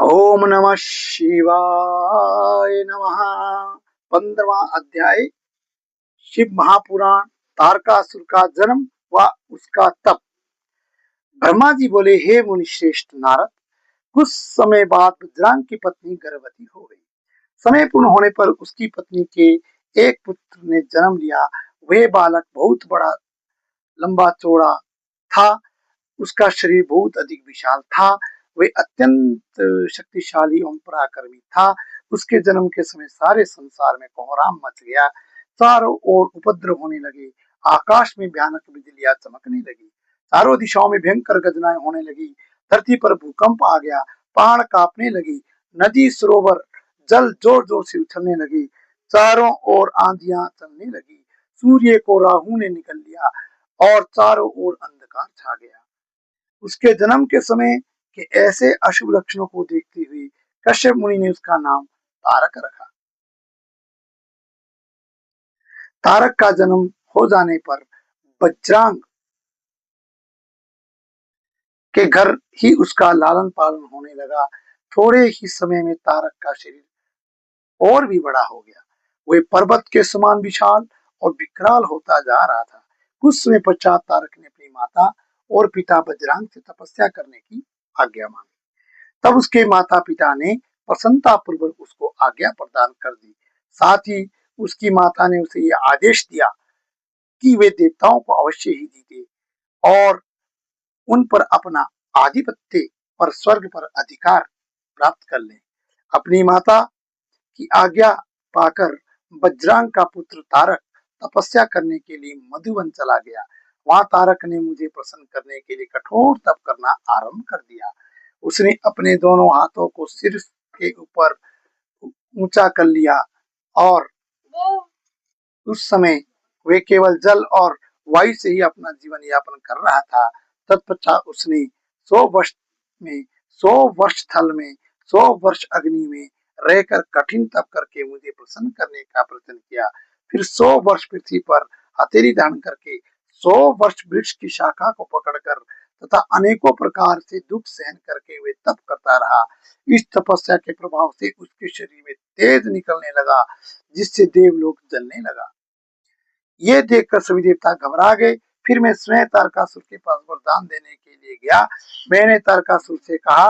ओम नमः शिवाय नमः। 15वां अध्याय शिव महापुराण। तारकासुर का जन्म व उसका तप। ब्रह्मा जी बोले, हे मुनि श्रेष्ठ नारद, कुछ समय बाद बजरंग की पत्नी गर्भवती हो गई। समय पूर्ण होने पर उसकी पत्नी के एक पुत्र ने जन्म लिया। वह बालक बहुत बड़ा लंबा चौड़ा था। उसका शरीर बहुत अधिक विशाल था। वह अत्यंत शक्तिशाली एवं पराक्रमी था। उसके जन्म के समय सारे संसार में कोहराम मच गया। चारों ओर उपद्रव होने लगे। आकाश में भयानक बिजलियां चमकने लगी। चारों दिशाओं में भयंकर गर्जनाएं होने लगी। धरती पर भूकंप आ गया। पहाड़ कांपने लगी। नदी सरोवर जल जोर जोर से उछलने लगी। चारों ओर आंधियां चलने लगी। सूर्य को राहु ने निकल लिया और चारों ओर अंधकार छा गया। उसके जन्म के समय के ऐसे अशुभ लक्षणों को देखते हुए कश्यप मुनि ने उसका नाम तारक रखा। तारक का जन्म हो जाने पर बजरंग के घर ही उसका लालन पालन होने लगा। थोड़े ही समय में तारक का शरीर और भी बड़ा हो गया। वह पर्वत के समान विशाल और विकराल होता जा रहा था। कुछ समय पश्चात तारक ने अपनी माता और पिता बजरंग से तपस्या करने की आज्ञा मांगी। तब उसके माता पिता ने प्रसन्नता पूर्वक उसको आज्ञा प्रदान कर दी। साथ ही उसकी माता ने उसे यह आदेश दिया कि वे देवताओं को अवश्य ही जीते और उन पर अपना आधिपत्य और स्वर्ग पर अधिकार प्राप्त कर ले। अपनी माता की आज्ञा पाकर बजरंग का पुत्र तारक तपस्या करने के लिए मधुवन चला गया। वहां तारक ने मुझे प्रसन्न करने के लिए कठोर तप करना आरंभ कर दिया। उसने अपने दोनों हाथों को सिर के ऊपर ऊंचा कर लिया और उस समय वे केवल जल और वायु से ही अपना जीवन यापन कर रहा था। तत्पश्चात उसने 100 वर्ष में 100 वर्ष थल में 100 वर्ष अग्नि में रहकर कठिन तप करके मुझे प्रसन्न करने का प्रयत्न किया। फिर 100 वर्ष पृथ्वी पर हथेली धारण करके 100 वर्ष वृक्ष की शाखा को पकड़कर तथा अनेकों प्रकार से दुख सहन करके वे तप करता रहा। इस तपस्या के प्रभाव से उसके शरीर में तेज निकलने लगा, जिससे देवलोक जलने लगा। ये देखकर सभी देवता घबरा गए। फिर मैं स्वयं तारकासुर के पास वरदान देने के लिए गया। मैंने तारकासुर से कहा,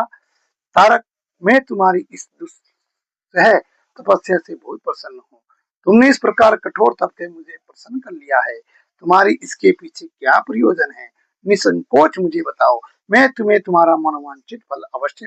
तारक, मैं तुम्हारी इस दुस्सह तपस्या से बहुत प्रसन्न हूँ। तुमने इस प्रकार कठोर तप से मुझे प्रसन्न कर लिया है। तुम्हारी इसके पीछे क्या प्रयोजन है? निसंकोच मुझे बताओ। मैं तुम्हें तुम्हारा मनोवांछित फल अवश्य